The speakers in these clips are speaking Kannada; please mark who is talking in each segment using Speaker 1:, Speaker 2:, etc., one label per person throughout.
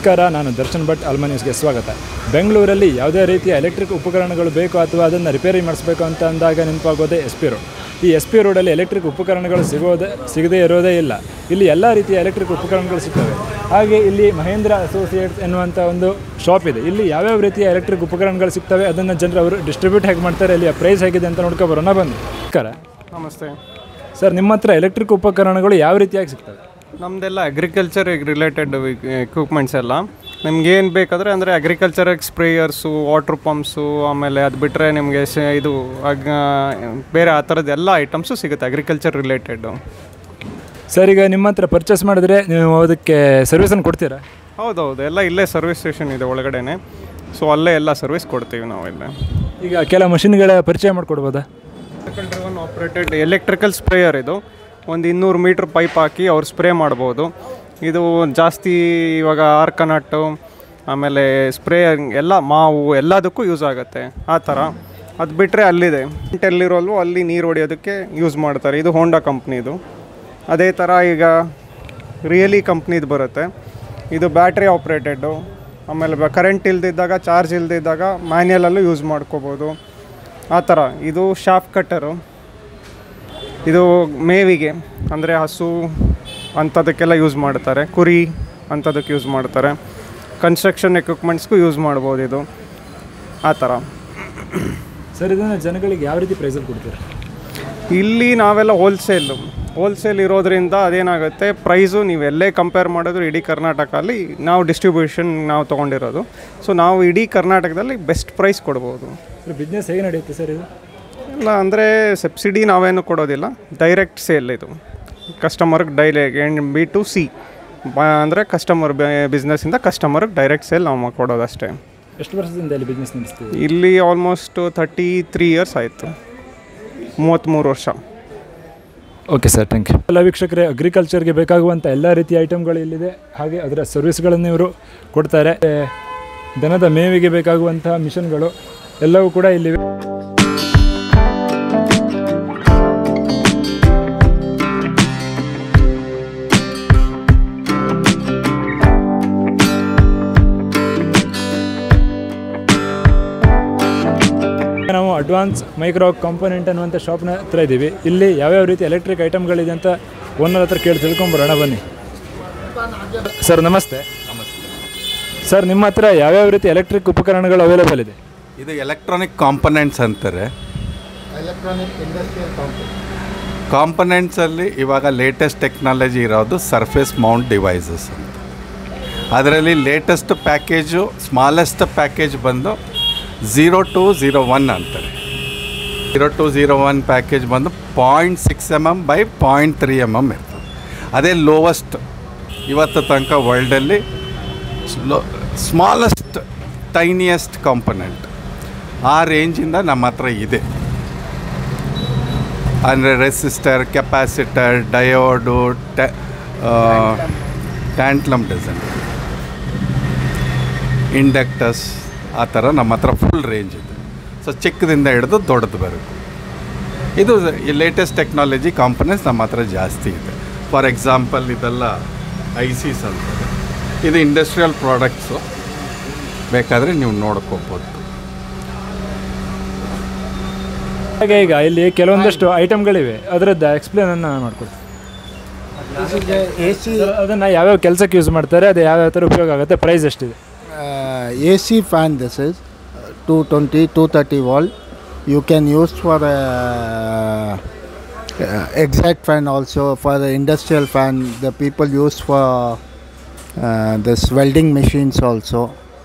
Speaker 1: ನಮಸ್ಕಾರ, ನಾನು ದರ್ಶನ್ ಭಟ್. ಅಲ್ಮಾ ನ್ಯೂಸ್ಗೆ ಸ್ವಾಗತ. ಬೆಂಗಳೂರಲ್ಲಿ ಯಾವುದೇ ರೀತಿಯ ಎಲೆಕ್ಟ್ರಿಕ್ ಉಪಕರಣಗಳು ಬೇಕು ಅಥವಾ ಅದನ್ನು ರಿಪೇರಿ ಮಾಡಿಸಬೇಕು ಅಂತ ಅಂದಾಗ ನೆನಪಾಗೋದೇ ಎಸ್ ಪಿ ರೋಡ್. ಈ ಎಸ್ ಪಿ ರೋಡಲ್ಲಿ ಎಲೆಕ್ಟ್ರಿಕ್ ಉಪಕರಣಗಳು ಸಿಗದೇ ಇರೋದೇ ಇಲ್ಲ. ಇಲ್ಲಿ ಎಲ್ಲ ರೀತಿಯ ಎಲೆಕ್ಟ್ರಿಕ್ ಉಪಕರಣಗಳು ಸಿಗ್ತವೆ. ಹಾಗೆ ಇಲ್ಲಿ ಮಹೇಂದ್ರ ಅಸೋಸಿಯೇಟ್ಸ್ ಎನ್ನುವಂಥ ಒಂದು ಶಾಪ್ ಇದೆ. ಇಲ್ಲಿ ಯಾವ್ಯಾವ ರೀತಿಯ ಎಲೆಕ್ಟ್ರಿಕ್ ಉಪಕರಣಗಳು ಸಿಗ್ತವೆ, ಅದನ್ನು ಜನರು ಅವರು ಡಿಸ್ಟ್ರಿಬ್ಯೂಟ್ ಹೇಗೆ ಮಾಡ್ತಾರೆ, ಇಲ್ಲಿ ಪ್ರೈಸ್ ಹೇಗಿದೆ ಅಂತ ನೋಡ್ಕೊಬರೋಣ ಬನ್ನಿ.
Speaker 2: ನಮಸ್ತೆ
Speaker 1: ಸರ್, ನಿಮ್ಮ ಹತ್ರ ಎಲೆಕ್ಟ್ರಿಕ್ ಉಪಕರಣಗಳು ಯಾವ ರೀತಿಯಾಗಿ ಸಿಗ್ತವೆ?
Speaker 2: ನಮ್ಮದೆಲ್ಲ ಅಗ್ರಿಕಲ್ಚರಿಗೆ ರಿಲೇಟೆಡ್ ಎಕ್ವಿಪ್ಮೆಂಟ್ಸ್ ಎಲ್ಲ ನಿಮ್ಗೇನು ಬೇಕಾದರೆ ಅಂದರೆ ಅಗ್ರಿಕಲ್ಚರಿಗೆ ಸ್ಪ್ರೇಯರ್ಸು, ವಾಟ್ರ್ ಪಂಪ್ಸು, ಆಮೇಲೆ ಅದು ಬಿಟ್ಟರೆ ನಿಮಗೆ ಇದು ಬೇರೆ ಆ ಥರದ್ದು ಎಲ್ಲ ಐಟಮ್ಸು ಸಿಗುತ್ತೆ ಅಗ್ರಿಕಲ್ಚರ್ ರಿಲೇಟೆಡ್ಡು.
Speaker 1: ಸರ್, ಈಗ ನಿಮ್ಮ ಹತ್ರ ಪರ್ಚೇಸ್ ಮಾಡಿದ್ರೆ ನೀವು ಅದಕ್ಕೆ ಸರ್ವಿಸನ್ನು ಕೊಡ್ತೀರಾ?
Speaker 2: ಹೌದೌದು, ಎಲ್ಲ ಇಲ್ಲೇ ಸರ್ವಿಸ್ ಸ್ಟೇಷನ್ ಇದೆ ಒಳಗಡೆನೆ. ಸೊ ಅಲ್ಲೇ ಎಲ್ಲ ಸರ್ವಿಸ್ ಕೊಡ್ತೀವಿ ನಾವೆಲ್ಲ.
Speaker 1: ಈಗ ಕೆಲ ಮಷಿನ್ಗಳ ಪರಿಚಯ ಮಾಡಿಕೊಡ್ಬೋದಾ?
Speaker 2: ಡ್ರಿವನ್ ಆಪ್ರೇಟೆಡ್ ಎಲೆಕ್ಟ್ರಿಕಲ್ ಸ್ಪ್ರೇಯರ್ ಇದು. ಒಂದು 200 ಮೀಟ್ರ್ ಪೈಪ್ ಹಾಕಿ ಅವ್ರು ಸ್ಪ್ರೇ ಮಾಡ್ಬೋದು. ಇದು ಜಾಸ್ತಿ ಇವಾಗ ಆರ್ಕನಟ್ಟು, ಆಮೇಲೆ ಸ್ಪ್ರೇ ಎಲ್ಲ ಮಾವು ಎಲ್ಲದಕ್ಕೂ ಯೂಸ್ ಆಗುತ್ತೆ ಆ ಥರ. ಅದು ಬಿಟ್ಟರೆ ಅಲ್ಲಿದೆ ಎಲ್ಲಿರೋಲ್ವೋ ಅಲ್ಲಿ ನೀರು ಹೊಡಿಯೋದಕ್ಕೆ ಯೂಸ್ ಮಾಡ್ತಾರೆ. ಇದು ಹೋಂಡಾ ಕಂಪ್ನಿದು. ಅದೇ ಥರ ಈಗ ರಿಯಲಿ ಕಂಪ್ನಿದು ಬರುತ್ತೆ. ಇದು ಬ್ಯಾಟ್ರಿ ಆಪ್ರೇಟೆಡ್ಡು. ಆಮೇಲೆ ಕರೆಂಟ್ ಇಲ್ದಿದ್ದಾಗ, ಚಾರ್ಜ್ ಇಲ್ದಿದ್ದಾಗ ಮ್ಯಾನ್ಯಲಲ್ಲೂ ಯೂಸ್ ಮಾಡ್ಕೋಬೋದು ಆ ಥರ. ಇದು ಶಾಫ್ಟ್ ಕಟ್ಟರು. ಇದು ಮೇವಿಗೆ ಅಂದರೆ ಹಸು ಅಂಥದಕ್ಕೆಲ್ಲ ಯೂಸ್ ಮಾಡ್ತಾರೆ. ಕುರಿ ಅಂಥದಕ್ಕೆ ಯೂಸ್ ಮಾಡ್ತಾರೆ. ಕನ್ಸ್ಟ್ರಕ್ಷನ್ ಎಕ್ವಿಪ್ಮೆಂಟ್ಸ್ಗೂ ಯೂಸ್ ಮಾಡ್ಬೋದು ಇದು ಆ ಥರ.
Speaker 1: ಸರ್, ಇದನ್ನು ಜನಗಳಿಗೆ ಯಾವ ರೀತಿ ಪ್ರೈಸಲ್ಲಿ ಕೊಡ್ತೀರಾ?
Speaker 2: ಇಲ್ಲಿ ನಾವೆಲ್ಲ ಹೋಲ್ಸೇಲ್ ಇರೋದ್ರಿಂದ ಅದೇನಾಗುತ್ತೆ, ಪ್ರೈಸು ನೀವು ಎಲ್ಲೇ ಕಂಪೇರ್ ಮಾಡಿದ್ರು ಇಡೀ ಕರ್ನಾಟಕದಲ್ಲಿ ನಾವು ಡಿಸ್ಟ್ರಿಬ್ಯೂಷನ್ ನಾವು ತೊಗೊಂಡಿರೋದು. ಸೊ ನಾವು ಇಡೀ ಕರ್ನಾಟಕದಲ್ಲಿ ಬೆಸ್ಟ್ ಪ್ರೈಸ್ ಕೊಡ್ಬೋದು.
Speaker 1: ಬಿಸ್ನೆಸ್ ಹೇಗೆ ನಡೆಯುತ್ತೆ ಸರ್ ಇದು?
Speaker 2: ಇಲ್ಲ ಅಂದರೆ ಸಬ್ಸಿಡಿ ನಾವೇನು ಕೊಡೋದಿಲ್ಲ, ಡೈರೆಕ್ಟ್ ಸೇಲ್ ಇದು ಕಸ್ಟಮರ್ಗೆ. B2C ಅಂದರೆ ಕಸ್ಟಮರ್ ಬಿಸ್ನೆಸ್ಸಿಂದ ಕಸ್ಟಮರ್ಗೆ ಡೈರೆಕ್ಟ್ ಸೇಲ್ ನಾವು ಕೊಡೋದಷ್ಟೇ.
Speaker 1: ಎಷ್ಟು ವರ್ಷದಿಂದ ಇಲ್ಲಿ ಬಿಸ್ನೆಸ್ ನಡೆಸ್ತೀವಿ?
Speaker 2: ಇಲ್ಲಿ ಆಲ್ಮೋಸ್ಟ್ 33 ಇಯರ್ಸ್ ಆಯಿತು, 33 ವರ್ಷ.
Speaker 1: Okay sir, thank you. ಎಲ್ಲ ವೀಕ್ಷಕರೇ, ಅಗ್ರಿಕಲ್ಚರ್ಗೆ ಬೇಕಾಗುವಂಥ ಎಲ್ಲ ರೀತಿಯ ಐಟಮ್ಗಳು ಇಲ್ಲಿದೆ. ಹಾಗೆ ಅದರ ಸರ್ವಿಸ್ಗಳನ್ನು ಇವರು ಕೊಡ್ತಾರೆ. ದನದ ಮೇವಿಗೆ ಬೇಕಾಗುವಂಥ ಮಿಷನ್ಗಳು ಎಲ್ಲವೂ ಕೂಡ ಇಲ್ಲಿವೆ. ನಾವು ಅಡ್ವಾನ್ಸ್ ಮೈಕ್ರೋ ಕಾಂಪೋನೆಂಟ್ ಅನ್ನುವಂಥ ಶಾಪ್ನ ಹತ್ರ ಇದ್ದೀವಿ. ಇಲ್ಲಿ ಯಾವ್ಯಾವ ರೀತಿ ಎಲೆಕ್ಟ್ರಿಕ್ ಐಟಮ್ಗಳಿದೆ ಅಂತ ಓನರ್ ಹತ್ರ ಕೇಳಿ ತಿಳ್ಕೊಂಬರೋಣ ಬನ್ನಿ. ಸರ್ ನಮಸ್ತೆ. ಸರ್, ನಿಮ್ಮ ಹತ್ರ ಯಾವ್ಯಾವ ರೀತಿ ಎಲೆಕ್ಟ್ರಿಕ್ ಉಪಕರಣಗಳು ಅವೈಲೇಬಲ್ ಇದೆ?
Speaker 3: ಇದು ಎಲೆಕ್ಟ್ರಾನಿಕ್ ಕಾಂಪೊನೆಂಟ್ಸ್ ಅಂತಾರೆ. ಕಾಂಪೊನೆಂಟ್ಸಲ್ಲಿ ಇವಾಗ ಲೇಟೆಸ್ಟ್ ಟೆಕ್ನಾಲಜಿ ಇರೋದು ಸರ್ಫೇಸ್ ಮೌಂಟ್ ಡಿವೈಸಸ್ ಅಂತ. ಅದರಲ್ಲಿ ಲೇಟೆಸ್ಟ್ ಪ್ಯಾಕೇಜು, ಸ್ಮಾಲೆಸ್ಟ್ ಪ್ಯಾಕೇಜ್ ಬಂದು 0201 ಅಂತಾರೆ. 0201 ಪ್ಯಾಕೇಜ್ ಬಂದು 0.6 mm by 0.3 mm ಇರ್ತದೆ. ಅದೇ ಲೋವೆಸ್ಟ್ ಇವತ್ತು ತನಕ ವರ್ಲ್ಡಲ್ಲಿ ಸ್ಮಾಲೆಸ್ಟ್ ಟೈನಿಯೆಸ್ಟ್ ಕಾಂಪೊನೆಂಟ್. ಆ ರೇಂಜಿಂದ ನಮ್ಮ ಹತ್ರ ಇದೆ. ಅಂದರೆ resistor, capacitor, diode, ಟ್ಯಾಂಟ್ಲಮ್ design, inductors, ಆ ಥರ ನಮ್ಮ ಹತ್ರ ಫುಲ್ ರೇಂಜ್ ಇದೆ. ಸೊ ಚಿಕ್ಕದಿಂದ ಹಿಡಿದು ದೊಡ್ಡದು ಬರುತ್ತೆ. ಇದು ಈ ಲೇಟೆಸ್ಟ್ ಟೆಕ್ನಾಲಜಿ ಕಾಂಪೊನೆಂಟ್ಸ್ ನಮ್ಮ ಹತ್ರ ಜಾಸ್ತಿ ಇದೆ. ಫಾರ್ ಎಕ್ಸಾಂಪಲ್ ಇದೆಲ್ಲ ICs ಅಂತಾರೆ. ಇದು ಇಂಡಸ್ಟ್ರಿಯಲ್ ಪ್ರಾಡಕ್ಟ್ಸು, ಬೇಕಾದರೆ ನೀವು ನೋಡ್ಕೋಬೋದು.
Speaker 1: ಹಾಗೆ ಈಗ ಇಲ್ಲಿ ಕೆಲವೊಂದಷ್ಟು ಐಟಮ್ಗಳಿವೆ, ಅದರದ್ದು ಎಕ್ಸ್ಪ್ಲೇನನ್ನು ಮಾಡಿಕೊಡ್ತೀನಿ. ಅದನ್ನು ಯಾವ್ಯಾವ ಕೆಲಸಕ್ಕೆ ಯೂಸ್ ಮಾಡ್ತಾರೆ, ಅದು ಯಾವ್ಯಾವ ಥರ ಉಪಯೋಗ ಆಗುತ್ತೆ, ಪ್ರೈಸ್ ಎಷ್ಟಿದೆ?
Speaker 4: AC fan, this is 220-230 volt. You can use for exact fan also. For the industrial fan, the people use for this welding machines also.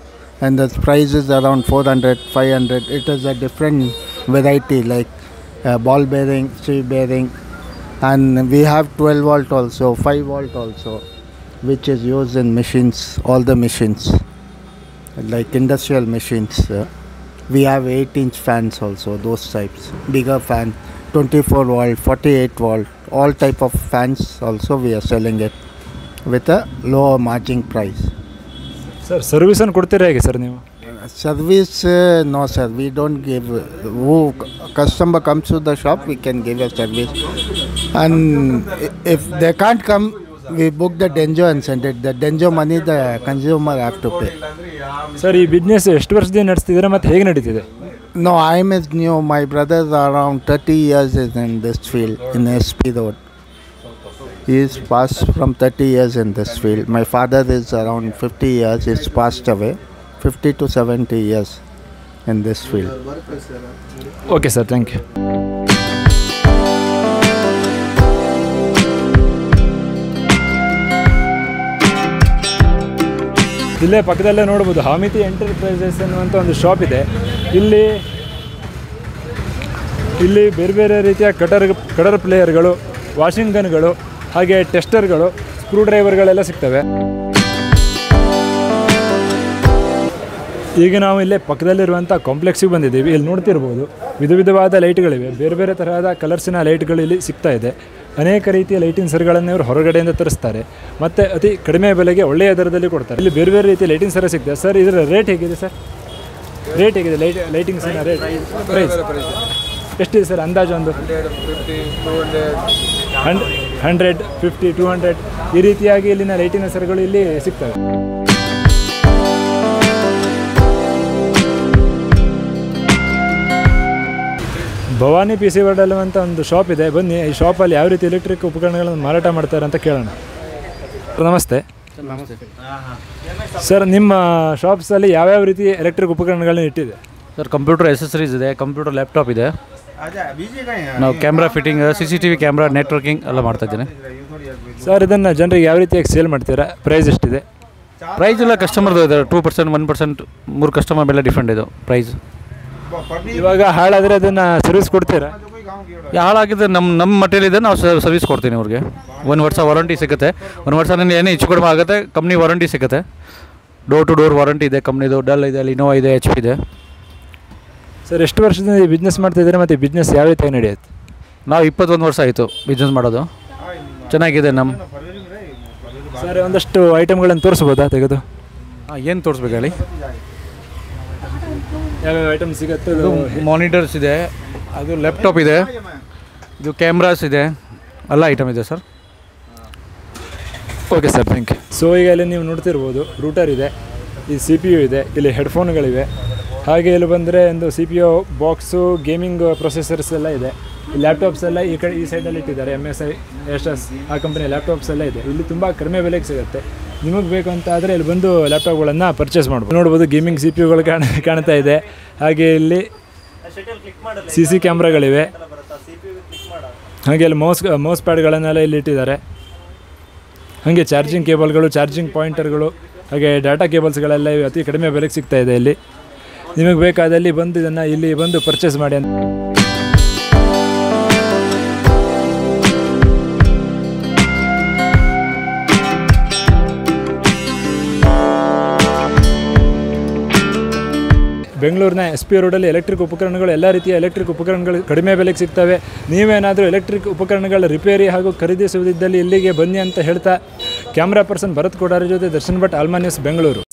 Speaker 4: And the price is around 400-500. It is a different variety, like ball bearing, steel bearing, and we have 12 volt also, 5 volt also, which is used in machines, all the machines. Like industrial machines, we have 8-inch fans also, those types. Bigger fan, 24 volt, 48 volt, all type of fans also we are selling it with a lower margin price.
Speaker 1: Sir, ಸರ್ವಿಸನ್ನು ಕೊಡ್ತೀರಾ ಹೇಗೆ ಸರ್ ನೀವು?
Speaker 4: Service, no sir, we don't give. Who customer comes to the shop, we can give a service. And if they can't come, we book the Denjo and send it. The Denjo money the consumer have to pay.
Speaker 1: Sir ಈ ಬಿಸ್ನೆಸ್ ಎಷ್ಟು ವರ್ಷದಿಂದ ನಡೆಸ್ತಿದ್ದೀರಾ ಮತ್ತು ಹೇಗೆ ನಡೀತಿದೆ?
Speaker 4: No, I am is new. My brothers are around 30 years is in this field in SP Road. He is passed from 30 years in this field. My father is around 50 years. He's passed away. 50 to 70 years in this field.
Speaker 1: Okay sir, thank you. ಇಲ್ಲೇ ಪಕ್ಕದಲ್ಲೇ ನೋಡ್ಬೋದು ಹಾಮಿತಿ ಎಂಟರ್ಪ್ರೈಸಸ್ ಅನ್ನುವಂಥ ಒಂದು ಶಾಪ್ ಇದೆ. ಇಲ್ಲಿ ಬೇರೆ ಬೇರೆ ರೀತಿಯ ಕಟರ್ ಪ್ಲೇಯರ್ಗಳು, ವಾಷಿಂಗ್ ಗನ್ಗಳು, ಹಾಗೆ ಟೆಸ್ಟರ್ಗಳು, ಸ್ಕ್ರೂ ಡ್ರೈವರ್ಗಳೆಲ್ಲ ಸಿಗ್ತವೆ. ಈಗ ನಾವು ಇಲ್ಲೇ ಪಕ್ಕದಲ್ಲಿರುವಂಥ ಕಾಂಪ್ಲೆಕ್ಸಿಗೆ ಬಂದಿದ್ದೀವಿ. ಇಲ್ಲಿ ನೋಡ್ತಿರ್ಬೋದು ವಿಧ ವಿಧವಾದ ಲೈಟ್ಗಳಿವೆ, ಬೇರೆ ಬೇರೆ ತರಹದ ಕಲರ್ಸಿನ ಲೈಟ್ಗಳು ಇಲ್ಲಿ ಸಿಗ್ತಾ ಇದೆ. ಅನೇಕ ರೀತಿಯ ಲೈಟಿಂಗ್ ಸರ್ಗಳನ್ನು ಇವರು ಹೊರಗಡೆಯಿಂದ ತರಿಸ್ತಾರೆ ಮತ್ತು ಅತಿ ಕಡಿಮೆ ಬೆಲೆಗೆ ಒಳ್ಳೆಯ ದರದಲ್ಲಿ ಕೊಡ್ತಾರೆ. ಇಲ್ಲಿ ಬೇರೆ ಬೇರೆ ರೀತಿಯ ಲೈಟಿಂಗ್ ಸರ ಸಿಗ್ತದೆ. ಸರ್ ಇದರ ರೇಟ್ ಹೇಗಿದೆ ಸರ್? ರೇಟ್ ಹೇಗಿದೆ ಲೈಟಿಂಗ್ ಸರ ರೇಟ್ ಪ್ರೈಸ್ ಎಷ್ಟಿದೆ ಸರ್ ಅಂದಾಜು? ಒಂದು 100, 50, 200 ಈ ರೀತಿಯಾಗಿ ಇಲ್ಲಿನ ಲೈಟಿನ ಸರಗಳು ಇಲ್ಲಿ ಸಿಗ್ತವೆ. ಭವಾನಿ ಪಿ ಸಿ ವರ್ಡ್ ಅನ್ನುವಂಥ ಒಂದು ಶಾಪ್ ಇದೆ. ಬನ್ನಿ ಈ ಶಾಪಲ್ಲಿ ಯಾವ ರೀತಿ ಎಲೆಕ್ಟ್ರಿಕ್ ಉಪಕರಣಗಳನ್ನು ಮಾರಾಟ ಮಾಡ್ತಾರೆ ಅಂತ ಕೇಳೋಣ. ನಮಸ್ತೆ ಸರ್, ನಿಮ್ಮ ಶಾಪ್ಸಲ್ಲಿ ಯಾವ್ಯಾವ ರೀತಿ ಎಲೆಕ್ಟ್ರಿಕ್ ಉಪಕರಣಗಳನ್ನ ಇಟ್ಟಿದೆ?
Speaker 5: ಸರ್ ಕಂಪ್ಯೂಟರ್ ಎಸೆಸರೀಸ್ ಇದೆ, ಕಂಪ್ಯೂಟರ್ ಲ್ಯಾಪ್ಟಾಪ್ ಇದೆ, ನಾವು camera fitting, CCTV camera, networking ಎಲ್ಲ ಮಾಡ್ತಾಯಿದ್ದೇನೆ.
Speaker 1: ಸರ್ ಇದನ್ನು ಜನರಿಗೆ ಯಾವ ರೀತಿಯಾಗಿ ಸೇಲ್ ಮಾಡ್ತೀರಾ? ಪ್ರೈಸ್ ಎಷ್ಟಿದೆ?
Speaker 5: ಪ್ರೈಸ್ ಎಲ್ಲ ಕಸ್ಟಮರ್ದು ಇದೆ, 2%, 1%, 3 ಕಸ್ಟಮರ್ ಮೇಲೆ ಡಿಫ್ರೆಂಟ್ ಇದು ಪ್ರೈಸ್.
Speaker 1: ಇವಾಗ ಹಾಳಾದರೆ ಅದನ್ನು ಸರ್ವಿಸ್ ಕೊಡ್ತೀರಾ?
Speaker 5: ಹಾಳಾಗಿದ್ದರೆ ನಮ್ಮ ಮಟೀರಿಯಲ್ ಇದೆ, ನಾವು ಸರ್ವಿಸ್ ಕೊಡ್ತೀನಿ ಅವ್ರಿಗೆ. 1 ವರ್ಷ ವಾರಂಟಿ ಸಿಗುತ್ತೆ. 1 ವರ್ಷ ನನಗೆ ಏನೇ ಹೆಚ್ಚು ಕಡಿಮೆ ಆಗುತ್ತೆ, ಕಂಪ್ನಿ ವಾರಂಟಿ ಸಿಗುತ್ತೆ. ಡೋರ್ ಟು ಡೋರ್ ವಾರಂಟಿ ಇದೆ ಕಂಪ್ನಿದು. ಡೆಲ್ ಇದೆ, ಲಿನೋವಾ ಇದೆ, HP ಇದೆ.
Speaker 1: ಸರ್ ಎಷ್ಟು ವರ್ಷದಿಂದ ಈ ಬಿಸ್ನೆಸ್ ಮಾಡ್ತಾಯಿದ್ದಾರೆ ಮತ್ತು ಈ ಬಿಸ್ನೆಸ್ ಯಾವ ರೀತಿಯಾಗಿ ನಡೆಯುತ್ತೆ?
Speaker 5: ನಾವು 21 ವರ್ಷ ಆಯಿತು ಬಿಸ್ನೆಸ್ ಮಾಡೋದು. ಚೆನ್ನಾಗಿದೆ ನಮ್ಮ.
Speaker 1: ಸರ್ ಒಂದಷ್ಟು ಐಟಮ್ಗಳನ್ನು ತೋರಿಸ್ಬೋದಾ ತೆಗೆದು?
Speaker 5: ಏನು ತೋರಿಸ್ಬೇಕು ಹೇಳಿ?
Speaker 1: ಯಾವ್ಯಾವ ಐಟಮ್ ಸಿಗುತ್ತೆ?
Speaker 5: ಇದು ಮಾನಿಟರ್ಸ್ ಇದೆ, ಅದು ಲ್ಯಾಪ್ಟಾಪ್ ಇದೆ, ಇದು ಕ್ಯಾಮ್ರಾಸ್ ಇದೆ, ಎಲ್ಲ ಐಟಮ್ ಇದೆ sir.
Speaker 1: Okay sir, thank you. So ಈಗ ಇಲ್ಲಿ ನೀವು ನೋಡ್ತಿರ್ಬೋದು ರೂಟರ್ ಇದೆ, ಈ CPU ಇದೆ, ಇಲ್ಲಿ ಹೆಡ್ಫೋನ್ಗಳಿವೆ, ಹಾಗೆ ಇಲ್ಲಿ ಬಂದರೆ ಒಂದು CPU ಬಾಕ್ಸು, ಗೇಮಿಂಗ್ ಪ್ರೊಸೆಸರ್ಸ್ ಎಲ್ಲ ಇದೆ. ಈ ಲ್ಯಾಪ್ಟಾಪ್ಸ್ ಎಲ್ಲ ಈ ಸೈಡಲ್ಲಿ ಇಟ್ಟಿದ್ದಾರೆ. MSI, ASUS ಆ ಕಂಪನಿಯ ಲ್ಯಾಪ್ಟಾಪ್ಸ್ ಎಲ್ಲ ಇದೆ. ಇಲ್ಲಿ ತುಂಬ ಕಡಿಮೆ ಬೆಲೆಗೆ ಸಿಗುತ್ತೆ. ನಿಮಗೆ ಬೇಕು ಅಂತ ಆದರೆ ಇಲ್ಲಿ ಬಂದು ಲ್ಯಾಪ್ಟಾಪ್ಗಳನ್ನು ಪರ್ಚೇಸ್ ಮಾಡ್ಬೋದು. ನೋಡ್ಬೋದು ಗೇಮಿಂಗ್ CPUಗಳು ಕಾಣ್ತಾ ಇದೆ. ಹಾಗೆ ಇಲ್ಲಿ CC ಕ್ಯಾಮ್ರಾಗಳಿವೆ, ಹಾಗೆ ಇಲ್ಲಿ ಮೌಸ್ ಪ್ಯಾಡ್ಗಳನ್ನೆಲ್ಲ ಇಲ್ಲಿ ಇಟ್ಟಿದ್ದಾರೆ. ಹಾಗೆ ಚಾರ್ಜಿಂಗ್ ಕೇಬಲ್ಗಳು, ಚಾರ್ಜಿಂಗ್ ಪಾಯಿಂಟರ್ಗಳು, ಹಾಗೆ ಡಾಟಾ ಕೇಬಲ್ಸ್ಗಳೆಲ್ಲ ಅತಿ ಕಡಿಮೆ ಬೆಲೆಗೆ ಸಿಗ್ತಾ ಇದೆ. ಇಲ್ಲಿ ನಿಮಗೆ ಬೇಕಾದಲ್ಲಿ ಬಂದು ಇದನ್ನು ಇಲ್ಲಿ ಬಂದು ಪರ್ಚೇಸ್ ಮಾಡಿ ಅಂತ. ಬೆಂಗಳೂರಿನ SP ರೋಡಲ್ಲಿ ಎಲೆಕ್ಟ್ರಿಕ್ ಉಪಕರಣಗಳು, ಎಲ್ಲ ರೀತಿಯ ಎಲೆಕ್ಟ್ರಿಕ್ ಉಪಕರಣಗಳು ಕಡಿಮೆ ಬೆಲೆಗೆ ಸಿಗ್ತವೆ. ನೀವೇನಾದರೂ ಎಲೆಕ್ಟ್ರಿಕ್ ಉಪಕರಣಗಳ ರಿಪೇರಿ ಹಾಗೂ ಖರೀದಿಸುವುದಿದ್ದಲ್ಲಿ ಇಲ್ಲಿಗೆ ಬನ್ನಿ ಅಂತ ಹೇಳ್ತಾ ಕ್ಯಾಮ್ರಾ ಪರ್ಸನ್ ಭರತ್ ಕೋಡಾರಿ ಜೊತೆ ದರ್ಶನ್ ಭಟ್, ಆಲ್ಮಾ ನ್ಯೂಸ್, ಬೆಂಗಳೂರು.